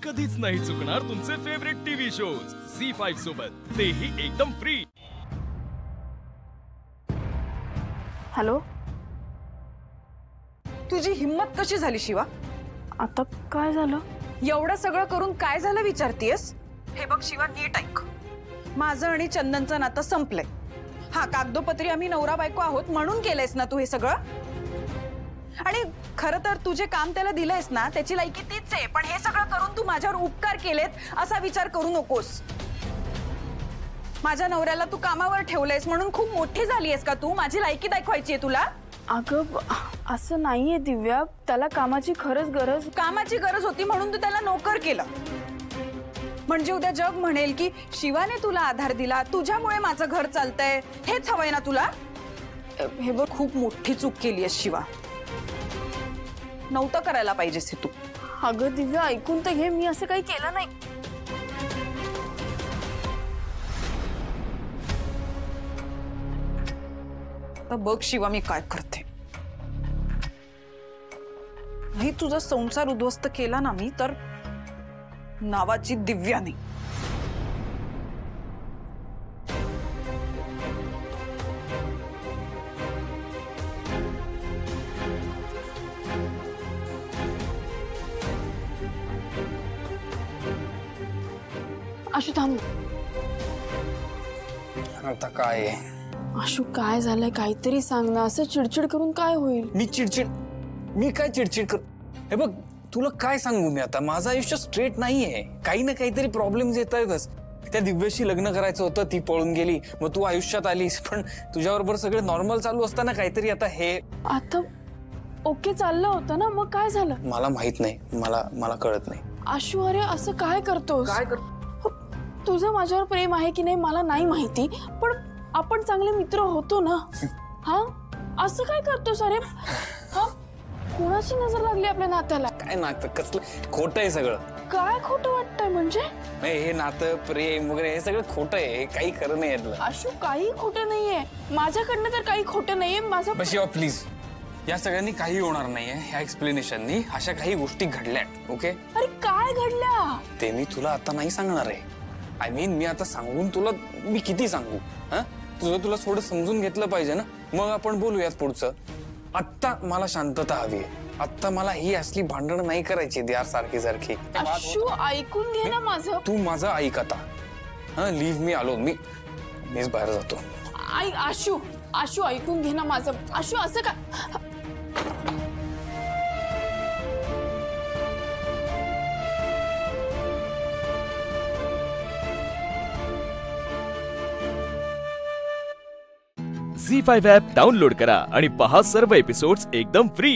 कधीच नाही चुकणार तुमचे फेवरेट टीव्ही शोज झी5 सोबत, तेही एकदम फ्री। हॅलो, तुझी हिम्मत कशी झाली शिवा? आता काय झालं? एवढं सगळं करून काय झालं विचारतीयस? हे बघ शिवा, नीट ऐक। माझं आणि चंदनचं नातं संपलंय। हा, कागदोपत्री आम्ही नवरा बायको आहोत म्हणून केलंयस ना तू हे सगळं? आणि खरं तर तुझे काम त्याला दिलंयस ना, त्याची लायकी तीच आहे, पण हे सगळं करून तू माझ्यावर उपकार केलेत असा विचार करू नकोस। माझ्या नवऱ्याला तू कामावर ठेवलंयस म्हणून खूप मोठी झालीयस का तू? माझी लायकी दाखवायची आहे तुला? अगं असं नाहीये दिव्या, त्याला कामाची खरंच गरज। कामाची गरज होती म्हणून तू त्याला नोकर केलं, म्हणजे उद्या जग म्हणेल की शिवाने तुला आधार दिला, तुझ्यामुळे माझं घर चालतंय। हेच हवंय ना तुला? हे बघ, खूप मोठी चूक केलीयस शिवा, नव्हतं करायला पाहिजेस हे तू। अगं दिव्या, ऐकून तर घे, मी असं काही केलं नाही। तर बघ शिवा, मी काय करते। नाही, तुझा संसार उद्ध्वस्त केला ना मी, तर नावाची दिव्या नाही। आशू थांब। आता काय? आशू काय झालंय, काहीतरी सांग ना। असं चिडचिड करून काय होईल? मी काय चिडचिड कर? हे बघ, तुला काय सांगू मी आता? माझं आयुष्य स्ट्रेट नाहीये, काही ना काहीतरी प्रॉब्लेम्स येत आहेतच। त्या दिव्याशी लग्न करायचं होतं, ती पळून गेली, मग तू आयुष्यात आलीस, पण तुझ्याबरोबर सगळं नॉर्मल चालू असताना काहीतरी आता हे आता ओके चाललं होतं ना, मग काय झालं? मला माहित नाही, मला कळत नाही। आशू, अरे असं काय करतोस? काय कर? तुझं माझ्यावर प्रेम आहे की नाही मला नाही माहिती, पण आपण चांगले मित्र होतो ना। हा, असं काय करतोस? अरे हा, कोणाची नजर लागली आपल्या नात्याला? काय नातं? कसलं खोटं आहे सगळं? काय खोटं वाटतंय म्हणजे? हे नातं, प्रेम वगैरे हे सगळं खोटं आहे, काही खरं नाही यातलं। आशू, काही खोटं नाहीये, माझ्याकडनं तर काही खोटं नाहीये। माझं शिवा प्लीज, या सगळ्यांनी काही होणार नाहीये, ह्या एक्सप्लेनेशननी अशा काही गोष्टी घडल्यात, ओके? अरे काय घडल्या ते मी तुला आता नाही सांगणार आहे। आय मीन, मी आता सांगून तुला मी किती सांगू? हा, तुला थोडं समजून घेतलं पाहिजे ना, मग आपण बोलूयात पुढचं। आत्ता मला शांतता हवी आहे, आत्ता मला ही असली भांडण नाही करायची यार, सारखी सारखी। आशू, ऐकून घे ना माझं। तू माझं ऐक आता। हा, लीव मी आलो, मीच बाहेर जातो। आशू, आशू ऐकून घे ना माझं। आशू, असं का? झी5 ॲप डाउनलोड करा आणि पहा सर्व एपिसोड्स एकदम फ्री।